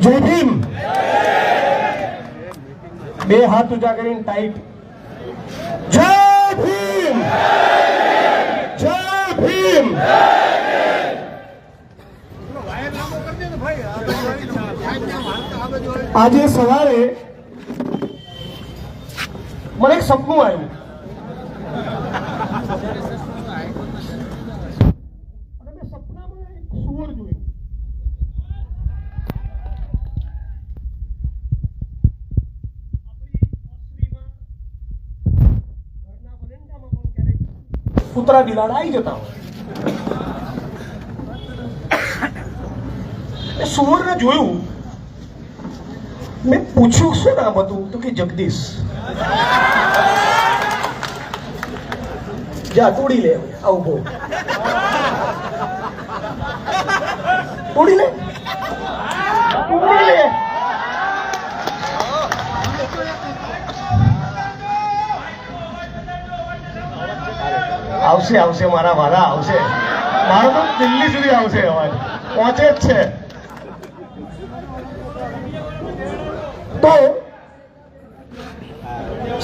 જય ભીમ. બે હાથ ઊંચા કરીને ટાઈટ. જય ભીમ, જય ભીમ. આજે સવારે મને એક સપનું આવ્યું. અને મેં સપનામાં એક સુવર જોયું. કૂતરા બિલાડા આવી જતા હોય. સુવરને જોયું. મેં પૂછ્યું શું નામ હતું? તો કે જગદીશ. જા તોડી લે, આવું બહુ તોડી લે, તોડી લે. આવશે આવશે મારા વાલા, આવશે. મારો તો દિલ્હી સુધી આવશે અવાજ, પહોંચે જ છે. તો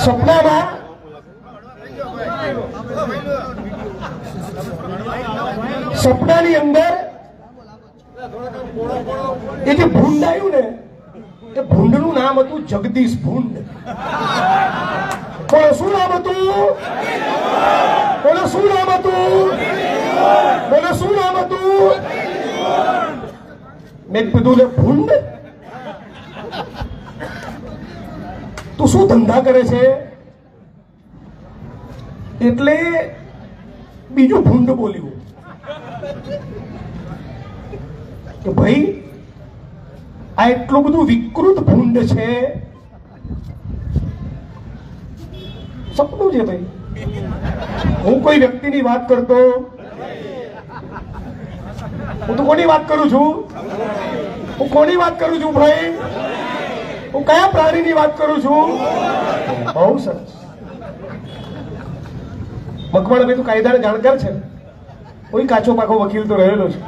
સપનામાં સપનાની અંદર એ જે ભૂંડ આવ્યું ને, એ ભૂંડનું નામ હતું જગદીશ ભૂંડ. બોલો શું નામ હતું? બોલો શું નામ હતું? બોલો શું નામ હતું? મેં કીધું લે ભૂંડ, તું શું ધંધા કરે છે? એટલે બીજું ભૂંડ બોલ્યું કે ભાઈ આ એટલું બધું વિકૃત ભૂંડ છે. સપનું છે ભાઈ, હું કોઈ વ્યક્તિની વાત કરતો. હું તો કોની વાત કરું છું? હું કોની વાત કરું છું ભાઈ? હું કયા પ્રાણીની વાત કરું છું? બહુ સરસ. મકવાણાભાઈ તો કાયદાના જાણકાર છે. કોઈ કાચો પાકો વકીલ તો રહેલો છે.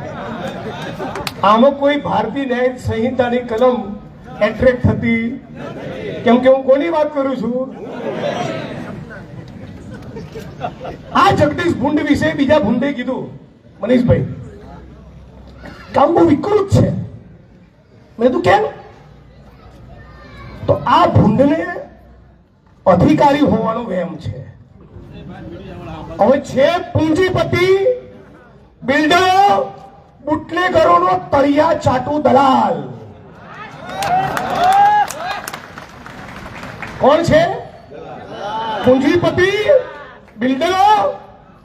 આમાં કોઈ ભારતીય ન્યાય સંહિતાની કલમ એટ્રેક્ટ થતી? કેમ કે હું કોની વાત કરું છું? આ જગદીશ ભૂંડ વિશે બીજા ભૂંડે કીધું, મનીષભાઈ કામ બહુ વિકૃત છે. મેં તું કેમ? તો આ ભૂંડને અધિકારી હોવાનો વહેમ છે. હવે છે પૂંજીપતિ, બિલ્ડરો, બુટલેગરોનો તળિયા ચાટુ દલાલ. કોણ છે? પૂંજીપતિ, બિલ્ડરો,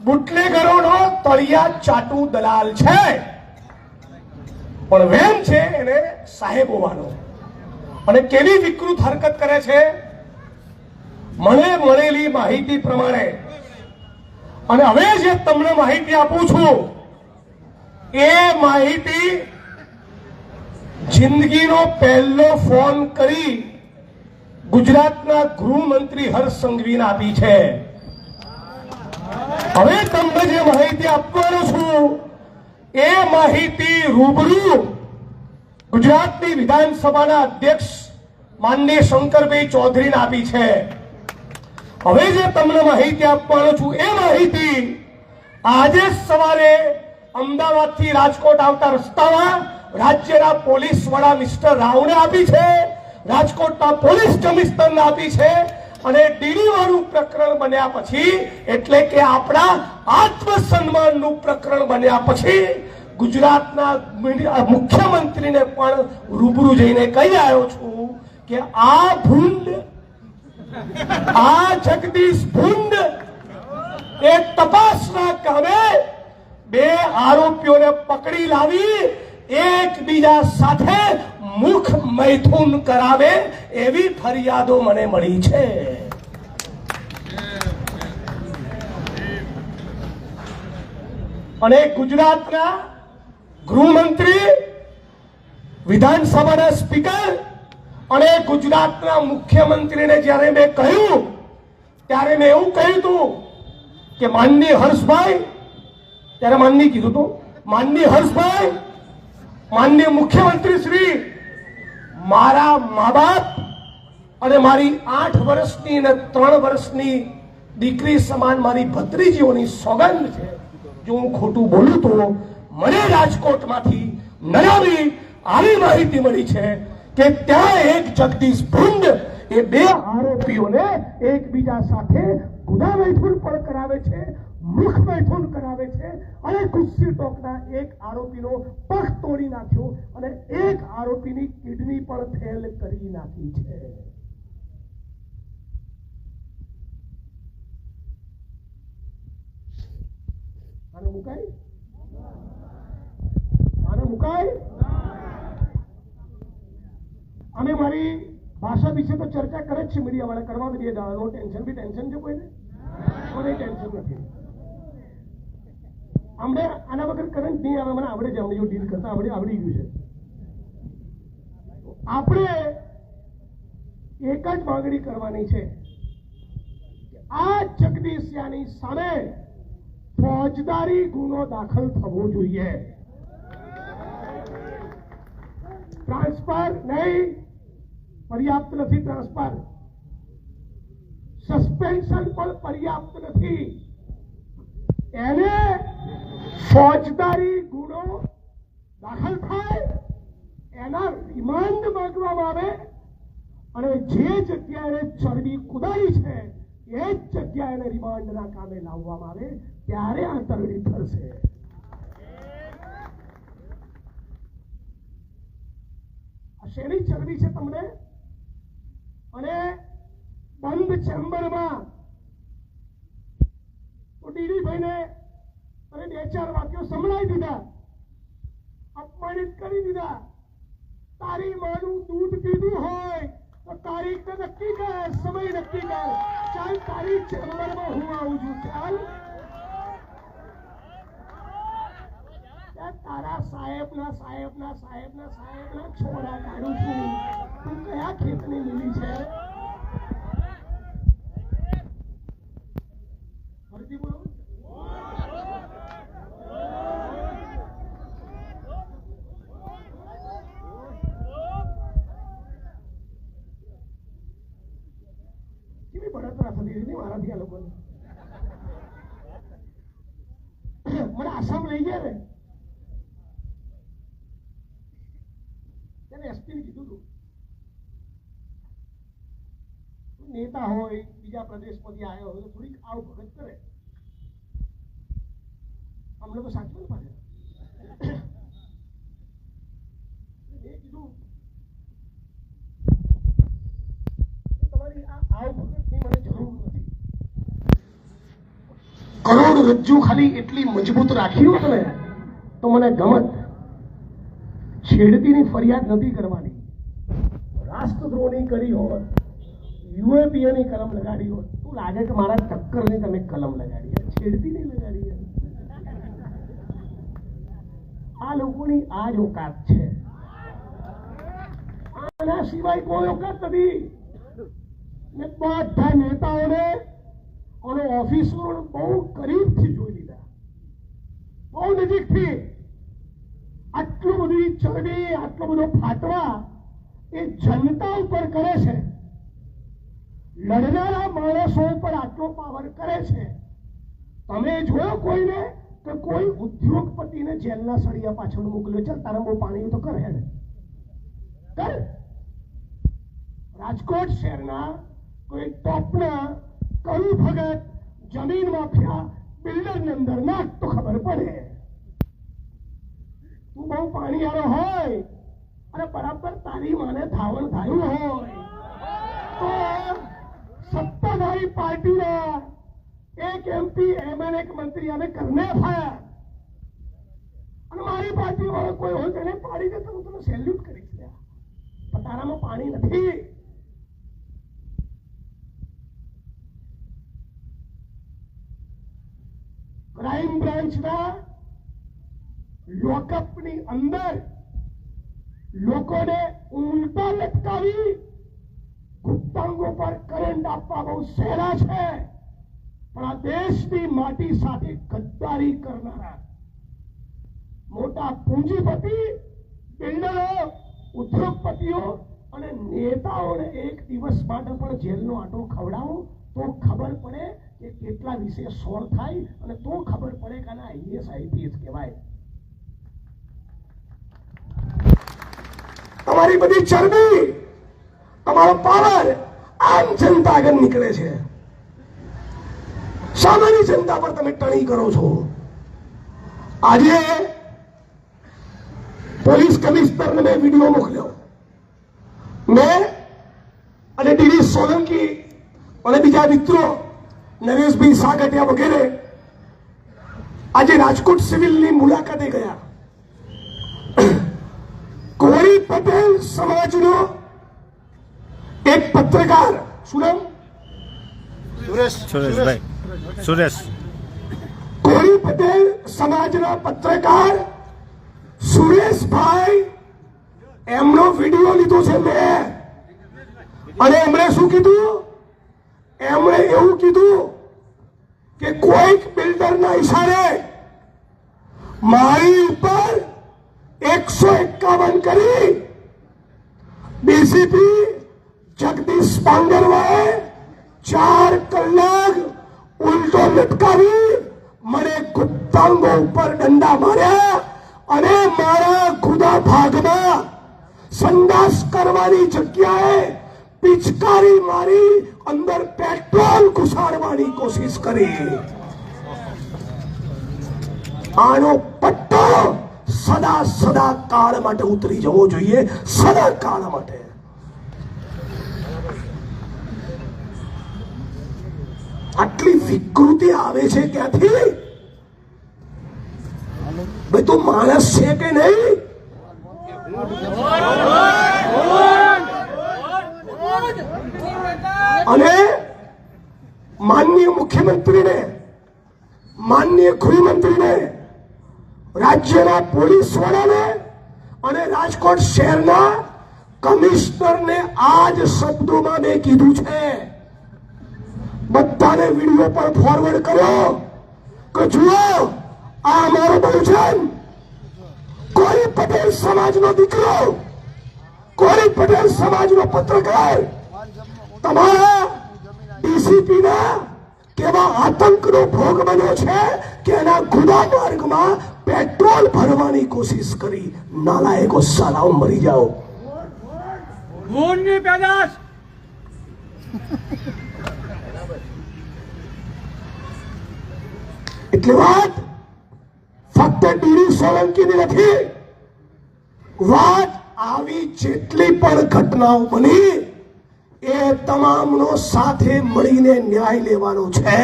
બુટલેગરોનો તળિયા ચાટુ દલાલ છે. પણ વહેમ છે એને સાહેબ હોવાનો. અને કેવી વિકૃત હરકત કરે છે? મને મળેલી માહિતી પ્રમાણે, અને હવે જે તમને માહિતી આપું છું એ માહિતી જિંદગીનો પહેલો ફોન કરી ગુજરાતના ગૃહમંત્રી હર્ષ સંઘવીને આપી છે. હવે તમને જે માહિતી આપવાનો છું એ માહિતી રૂબરૂ ગુજરાતની વિધાનસભાના અધ્યક્ષ માનનીય શંકરભાઈ ચૌધરીને આપી છે. હવે જે તમને માહિતી આપવાનો છું એ માહિતી આજે સવારે અમદાવાદથી રાજકોટ આવતા રસ્તામાં રાજ્યના પોલીસ વડા મિસ્ટર રાવને આપી છે, રાજકોટના પોલીસ કમિશનરને આપી છે. અને ડીડી વાળું પ્રકરણ બન્યા પછી, એટલે કે આપણા આત્મસન્માનનું પ્રકરણ બન્યા પછી ગુજરાતના મુખ્યમંત્રીને પણ રૂબરૂ જઈને કહી આવ્યો છું કે આ ભૂંડ, આ જગદીશ ભૂંડ એ તપાસના કામે બે આરોપીઓને પકડી લાવી એકબીજા સાથે મુખ મૈથુન કરાવે એવી ફરિયાદો મને મળી છે. અને ગુજરાતના ગૃહમંત્રી, વિધાનસભાના સ્પીકર અને ગુજરાતના મુખ્યમંત્રીને જ્યારે મેં કહ્યું ત્યારે મેં એવું કહ્યું હતું કે માનનીય હર્ષભાઈ, ત્યારે માનની કીધું હતું, માનનીય હર્ષભાઈ, માનનીય મુખ્યમંત્રી શ્રી, મારા મા બાપ અને મારી 8 વર્ષની અને 3 વર્ષની દીકરી સમાન મારી ભત્રીજીઓની સોગંદ છે, જો હું ખોટું બોલું તો મને રાજકોટમાંથી નનામી આવી માહિતી મળી છે કે ત્યાં એક જગદીશ ભુંડ એ 2 આરોપીઓને એકબીજા સાથે ગુદા મૈથુન પણ કરાવે છે, મુખ મૈથુન કરાવે છે અને ગુસ્સી ટોકના એક આરોપીનો પગ તોડી નાખ્યો અને એક આરોપીની કિડની પણ ફેલ કરી નાખી છે. આને મુકાય? આને મુકાય? અમે મારી ભાષા વિશે તો ચર્ચા કરે જ છે, મીડિયાવાળા કરવા દઈએ, નો ટેન્શન બી ટેન્શન છે કોઈને? કોઈ ટેન્શન નથી. અમને આના વગર કરંટ નહીં આવે, મને આવડે છે, અમને જો ડીલ કરતા આવડી ગયું છે. આપણે એક જ માંગણી કરવાની છે કે આ જગદીશિયાની સામે ફોજદારી ગુનો દાખલ થવો જોઈએ. ટ્રાન્સફર નહીં, પર્યાપ્ત નથી. ટ્રાન્સફર, સસ્પેન્શન પણ પર્યાપ્ત નથી. એને ફોજદારી ગુનો દાખલ થાય, એના રિમાન્ડ માંગવામાં આવે અને જે જગ્યાએ ચરબી કુદાઈ છે એ જ જગ્યાએ એને રિમાન્ડના કામે લાવવામાં આવે, ત્યારે આ તરડી થશે. આ શેની ચરબી છે તમને? અને બંધ ચેમ્બરમાં તો ડીડીભાઈને અને 2-4 વાક્યો સંભળાવી દીધા, અપમાનિત કરી દીધા. તારી માનું દૂધ પીધું હોય તો તારીખ નક્કી કર, સમય નક્કી કર, ચાલ તારી ચેમ્બરમાં હું આવું છું, ચાલ. તારા સાહેબના છોડા કાઢું છું. તું કયા ખેતની મૂલી છે? ફરીથી બોલો. કેવી બળતરા થતી હતી મારાથી આ લોકોને. મને આસામ લઈ ગયા ને, ત્યારે એસપી ને કીધું હતું, નેતા હોય, બીજા પ્રદેશમાંથી આવ્યો હોય તો થોડીક આવ ભગત કરે, અમને તો સાચું ને પાછળ. મેં કીધું તમારી આ આવ ભગતની મને જરૂર નથી. કરોડરજ્જુ ખાલી એટલી મજબૂત રાખી હોત ને તો મને ગમત. છેડતીની ફરિયાદ નથી કરવાની. રાષ્ટ્રદ્રોહની કરી હોત, યુએપીએની કલમ લગાડી હોત, તું લાગે કે મારા ટક્કરની તમે કલમ લગાડી, છેડતી નહીં લગાડી. આ લોકોની આ જ ઓકાત છે, આના સિવાય કોઈ ઓકાત નથી. ને બધા નેતાઓને અને ઓફિસરો બહુ કરીબથી જોઈ લીધા, બહુ નજીકથી. આટલું બધી ચરબી, આટલો બધો ફાટવા એ જનતા ઉપર કરે છે, લડનારા માણસો ઉપર આટલો પાવર કરે છે. તમે જોયો કોઈને કે કોઈ ઉદ્યોગપતિને જેલના સળિયા પાછળ મોકલ્યો? ચાલ તારા બહુ પાણી તો કરે ને કર. રાજકોટ શહેરના કોઈ ટોપના કલુ ભગત, જમીન માફિયા, બિલ્ડરની અંદર નાખ તો ખબર પડે. તું બહુ પાણીવાળો હોય અને બરાબર તારી માને ધાવણ થયું હોય તો સત્તાધારી પાર્ટીના એક એમપી, એમએલએ, એક મંત્રી આને કરને ફાયા અને મારી પાર્ટી વાળો કોઈ હોય તેને પાડી દે તો હું તને સેલ્યુટ કરીશ. પણ તારામાં પાણી નથી. ક્રાઇમ બ્રાન્ચના લોકઅપની અંદર લોકોને ઉલટા લટકાવી ગુપ્તાંગો પર કરંટ આપવા બહુ સહેલા છે, પણ આ દેશની માટી સાથે ગદ્દારી કરનારા મોટા પૂંજીપતિ, બિલ્ડરો, ઉદ્યોગપતિઓ અને નેતાઓને એક દિવસ માટે પણ જેલનો આંટો ખવડાવો તો ખબર પડે કે કેટલા વિશે સોળ થાય અને તો ખબર પડે કે આના આઈએએસ આઈપીએસ કહેવાય. તમારી બધી ચરબી, તમારો પાવર આમ જનતા આગળ નીકળે છે. સામાન્ય જનતા પર તમે ટણી કરો છો. આજે પોલીસ કમિશનરને મેં વિડીયો મોકલ્યો. મેં અને ડીડી સોલંકી અને બીજા મિત્રો નરેશભાઈ સાગઠિયા વગેરે આજે રાજકોટ સિવિલની મુલાકાતે ગયા. કોળી પટેલ સમાજનો એક પત્રકાર, શું નામ? સુરેશભાઈ. સુરેશ. કોળી પટેલ સમાજના પત્રકાર સુરેશભાઈ, એમનો વિડીયો લીધો છે મેં. અને એમણે શું કીધું? એમણે એવું કીધું કે કોઈક બિલ્ડરના ઈશારે મારી ઉપર 151 કરી ડીસીપી જગદીશ પાંગરવાએ 4 કલાક ઉલટો લટકાવી મને ગુપ્તાંગો ઉપર દંડા માર્યા અને મારા ગુદા ભાગમાં સંડાસ કરવાની જગ્યાએ પિચકારી મારી અંદર પેટ્રોલ ઘુસાડવાની કોશિશ કરી. આનો પટ્ટો સદા સદા કાળ માટે ઉતરી જવો જોઈએ, સદા કાળ માટે. આટલી વિકૃતિ આવે છે ક્યાંથી? ભાઈ તું માણસ છે કે નહીં? અને માનનીય મુખ્યમંત્રીને, માનનીય ગૃહમંત્રીને, રાજ્યના પોલીસ વડાને અને રાજકોટ શહેરના કમિશનરને આ જ શબ્દોમાં મેં કીધું છે. બધાને વિડીયો પર ફોરવર્ડ કર્યો કે જુઓ, આ અમારો બહુજન, કોળી પટેલ સમાજનો દીકરો, કોળી પટેલ સમાજનો પત્રકાર તમારા ડીસીપી ના કેવા આતંકનો ભોગ બન્યો છે કે એના ગુદા માર્ગમાં પેટ્રોલ ભરવાની કોશિશ કરી. નાલાયકો સાલાઓ મરી જાઓ. ખૂનની પેદાશ. એટલે વાત ફક્ત ડીડી સોલંકીની નથી. વાત આવી જેટલી પણ ઘટનાઓ બની એ તમામનો સાથે મળીને ન્યાય લેવાનો છે.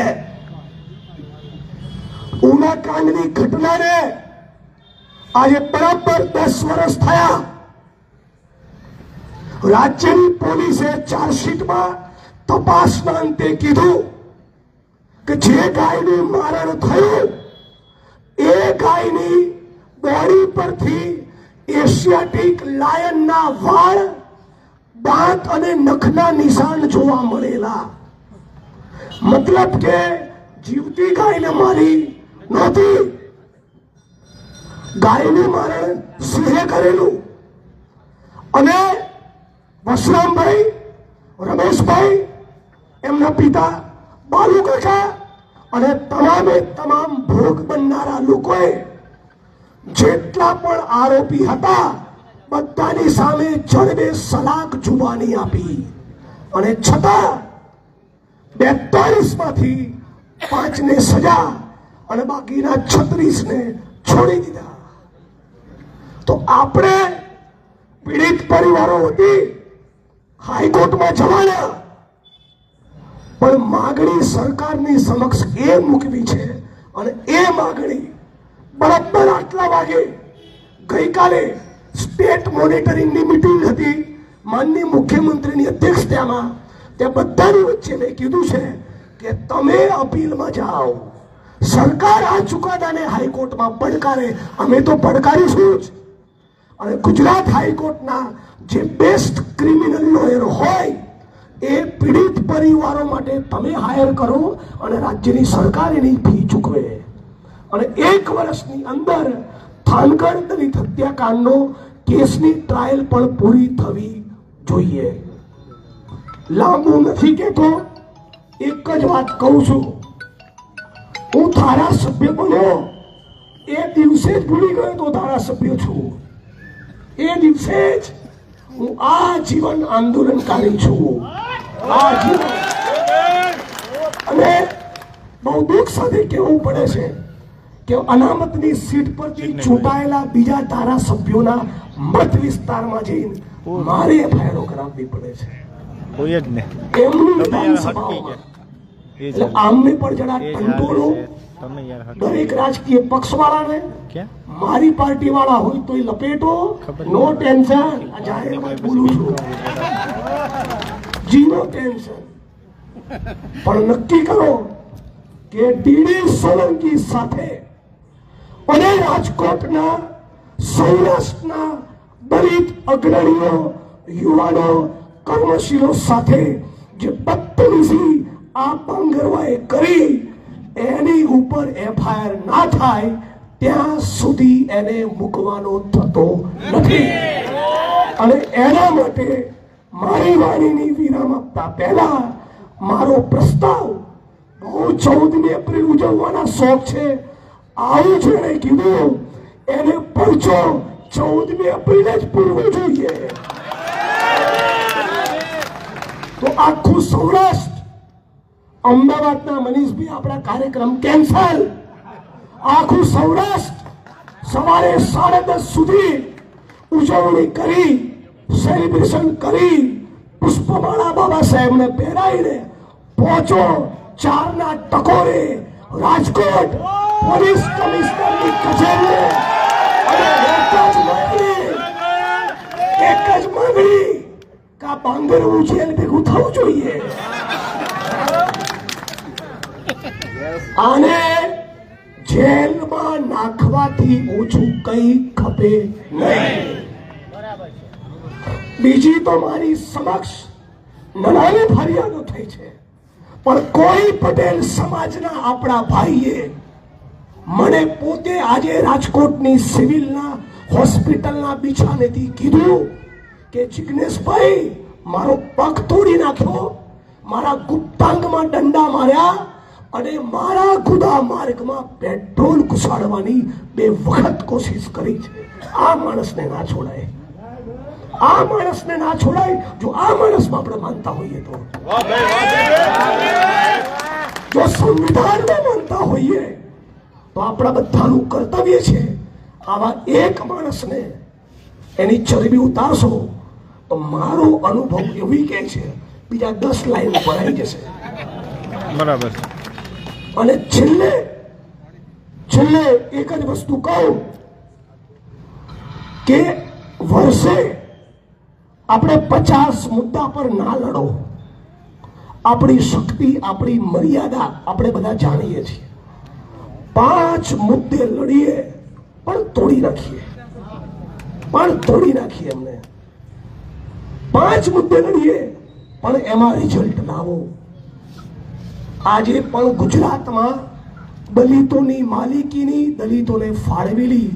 ઉના કાંડની ઘટનાને આજે બરાબર 10 વર્ષ થયા. રાજ્યની પોલીસે ચાર્જશીટમાં તપાસના અંતે કીધું કે જે ગાયનું મારણ થયું એ ગાયની બોડી પરથી એશિયાટિક લાયનના વાળ, દાંત અને નખના નિશાન જોવા મળેલા. મતલબ કે જીવતી ગાયને મારી નહોતી, ગાયનું મારણ સિંહે કરેલું. અને વસરામભાઈ, રમેશભાઈ, એમના પિતા બાલુ કાકા અને તમામે તમામ ભોગ બનનારા લોકોએ જેટલા પણ આરોપી હતા બધાની સામે જડબે સલાક જુબાની આપી. અને છતાં 42 માંથી 5 ને સજા અને બાકીના 36 ને છોડી દીધા. તો આપણે પીડિત પરિવારો વતી હાઈકોર્ટમાં જવાના, પણ માગણી સરકારની સમક્ષ એ મૂકવી છે. અને એ માગણી બરાબર આટલા વાગે ગઈકાલે સ્ટેટ મોનિટરિંગની મીટિંગ હતી માનનીય મુખ્યમંત્રીની અધ્યક્ષતામાં. ત્યાં બધાની વચ્ચે મેં કીધું છે કે તમે અપીલમાં જાઓ. સરકાર આ ચુકાદાને હાઈકોર્ટમાં પડકારે, અમે તો પડકારીશું જ. અને ગુજરાત હાઈકોર્ટના જે બેસ્ટ ક્રિમિનલ લોયર હોય એ પીડિત પરિવારો માટે તમે હાયર કરો અને રાજ્યની સરકાર એની ફી ચૂકવે. અને 1 વર્ષની અંદર થાનગઢ દલિત હત્યાકાંડનો કેસની ટ્રાયલ પણ પૂરી થવી જોઈએ. લાંબુ નથી કહેતો, એક જ વાત કહું છું. હું ધારાસભ્ય બન્યો એ દિવસે જ ભૂલી ગયો તો ધારાસભ્ય છું. એ દિવસે જ હું આજીવન આંદોલનકારી છું. આજીવન. અને બહુ દુઃખ સાથે કહેવું પડે છે કે અનામતની સીટ પરથી ચૂંટાયેલા બીજા ધારાસભ્યોના મત વિસ્તારમાં જઈને મારે એફઆઈઆર કરાવવી પડે છે. એમની વિધાનસભાઓમાં. એટલે આમને પણ જરા ટંટોળો. દરેક રાજકીય પક્ષ વાળાને મારી પાર્ટી વાળા હોય તો લપેટો. નો ટેન્શન. જાહેરમાં બોલું છું. જી નો ટેન્શન. પણ નક્કી કરો કે ડીડી સોલંકી સાથે અને રાજકોટના સૌરાષ્ટ્રના દલિત અગ્રણીઓ, યુવાનો, કર્મશીલો સાથે જે બદતમીજી આ પાંગરવાએ કરી એની ઉપર એફઆઈઆર ના થાય ત્યાં સુધી એને મૂકવાનો થતો નથી. અને એના માટે મારી વાણીની વિરામ આપતા પહેલા મારો પ્રસ્તાવ, હું 14મી એપ્રિલ ઉજવવાના શોખ છે, આવું જેણે કીધું એને પરચો 14મી એપ્રિલે જ પૂરવો જોઈએ. તો આખું સૌરાષ્ટ્ર, અમદાવાદના મનીષભાઈ આપણા કાર્યક્રમ કેન્સલ. આખું સૌરાષ્ટ્ર સવારે 10:30 સુધી ઉજવણી કરી, સેલિબ્રેશન કરી, પુષ્પમાળા બાબા સાહેબને પહેરાવીને પહોંચો 4ના ટકોરે રાજકોટ પોલીસ કમિશનરની કચેરીએ. અને એક જ માંગણી કા પાંગરવું જેલ ભેગું થવું જોઈએ. આને જેલમાં નાખવાથી ઓછું કઈ ખપે નહીં. બીજી તો મારી સમક્ષ નાની ફરિયાદો થઈ છે, પણ કોઈ પટેલ સમાજના આપણા ભાઈએ મને પોતે આજે રાજકોટની સિવિલના હોસ્પિટલના બિછાનેથી કીધું કે જિગ્નેશભાઈ, મારો પગ તોડી નાખ્યો, મારા ગુપ્તાંગમાં દંડા માર્યા અને મારા ગુદા માર્ગમાં પેટ્રોલ ઘુસાડવાની 2 વખત કોશિશ કરી છે. આ માણસને ના છોડાય. આ માણસને ના છોડાય. જો આ માણસમાં આપણે માનતા હોઈએ તો, જો સંવિધાનમાં માનતા હોઈએ તો આપણા બધાનું કર્તવ્ય છે આવા એક માણસને એની ચરબી ઉતારશો તો મારો અનુભવ એવી કે છે બીજા 10 લાઈન ઉપર આવી જશે. બરાબર. અને છેલ્લે એક જ વસ્તુ કહું કે વર્ષે આપણે 50 મુદ્દા પર ના લડો. આપણી શક્તિ, આપણી મર્યાદા આપણે બધા જાણીએ છીએ. 5 મુદ્દે લડીએ પણ તોડી નાખીએ એમને. 5 મુદ્દે લડીએ પણ એમાં રિઝલ્ટ લાવો. આજે પણ ગુજરાતમાં દલિતોની માલિકીની, દલિતોને ફાળવેલી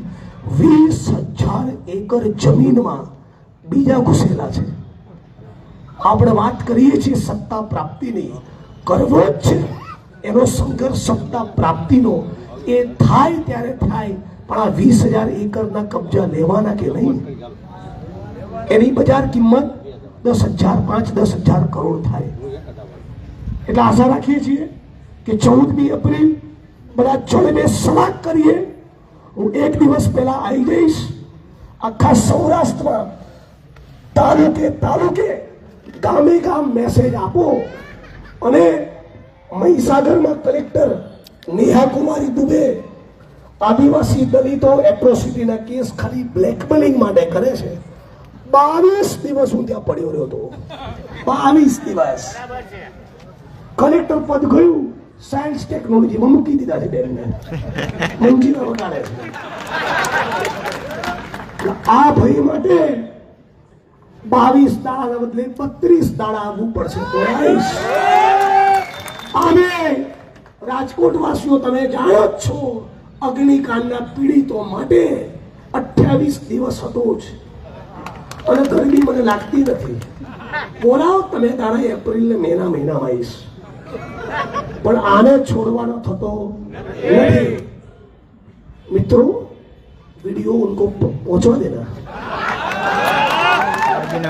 20,000 એકર જમીનમાં બીજા ઘૂસેલા છે. આપણે વાત કરીએ છીએ સત્તા પ્રાપ્તિની, કરવો જ છે એનો સંઘર્ષ સત્તા પ્રાપ્તિનો. એ થાય ત્યારે થાય, પણ આ 20,000 એકરના કબજા લેવાના કે નહીં, એની બજાર કિંમત 10,000, 5-10,000 કરોડ થાય. એટલે આશા રાખીએ છીએ કે 14મી એપ્રિલ બધા જળબે સલાક કરીએ. હું એક દિવસ પહેલા આવી જઈશ. આખા સૌરાષ્ટ્રમાં તાલુકે ગામે ગામ મેસેજ આપો. અને મહીસાગરમાં કલેક્ટર નેહા કુમારી દુબે આદિવાસી દલિતો એટ્રોસિટીના કેસ ખાલી બ્લેકમેલિંગ માટે કરે છે. 22 દિવસ હું ત્યાં પડ્યો રહ્યો હતો. 22 દિવસ. કલેક્ટર પદ ગયું, સાયન્સ ટેકનોલોજીમાં મૂકી દીધા છે બેનને. મંજીરા વગાડે છે. આ ભાઈ માટે 22 દાડાના બદલે 32 દાડા આવવું પડશે. તો અમે રાજકોટ વાસીઓ તમે જાણો જ છો, અગ્નિકાંડના પીડિતો માટે 28 દિવસ હતો જ અને ગરમી મને લાગતી નથી. બોલાવો તમે તારા એપ્રિલ ને મે ના મહિનામાં આવીશ, પણ આને છોડવાનો થતો નથી. મિત્રો वीडियो उनको पहुंचवा देना.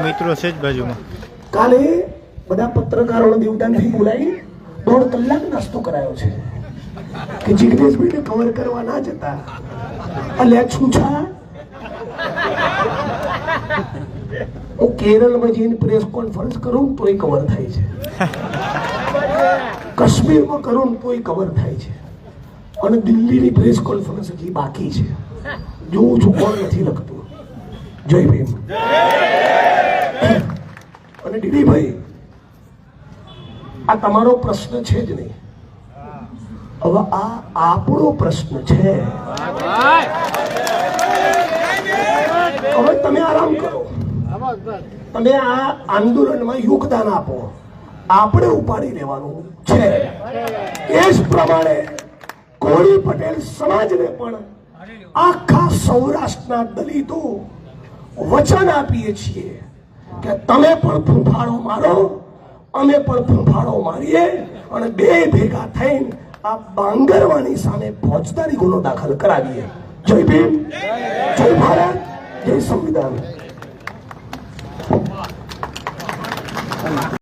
મિત્રો છે જ બાજુમાં. કાલે બધા પત્રકારોને દેવદાનથી બોલાવી 1.5 કલાક નાસ્તો કરાયો છે કે જિગ્નેશભાઈને કવર કરવા ના જતા. અલ્યા છૂછા, હું કેરળમાં જઈને પ્રેસ કોન્ફરન્સ કરું તોય કવર થાય છે, કાશ્મીરમાં કરું તોય કવર થાય છે, અને દિલ્હીની પ્રેસ કોન્ફરન્સ હજી બાકી છે. જોઉં છું કોણ નથી લખતું. જય ભીમ. અને દીદીભાઈ, આ તમારો પ્રશ્ન છે જ નહીં, હવે આ આપણો પ્રશ્ન છે. હવે તમે આરામ કરો, તમે આ આંદોલનમાં યોગદાન આપો, આપણે ઉપાડી લેવાનું છે. એ જ પ્રમાણે કોળી પટેલ સમાજને પણ આખા સૌરાષ્ટ્રના દલિતો વચન આપીએ છીએ કે તમે પણ ફૂંફાળો મારો, અમે પણ ફૂંફાળો મારીએ, અને બે ભેગા થઈને આ બાંગરવાની સામે ફોજદારી ગુનો દાખલ કરાવીએ. જય ભીમ, જય ભારત, જય સંવિધાન.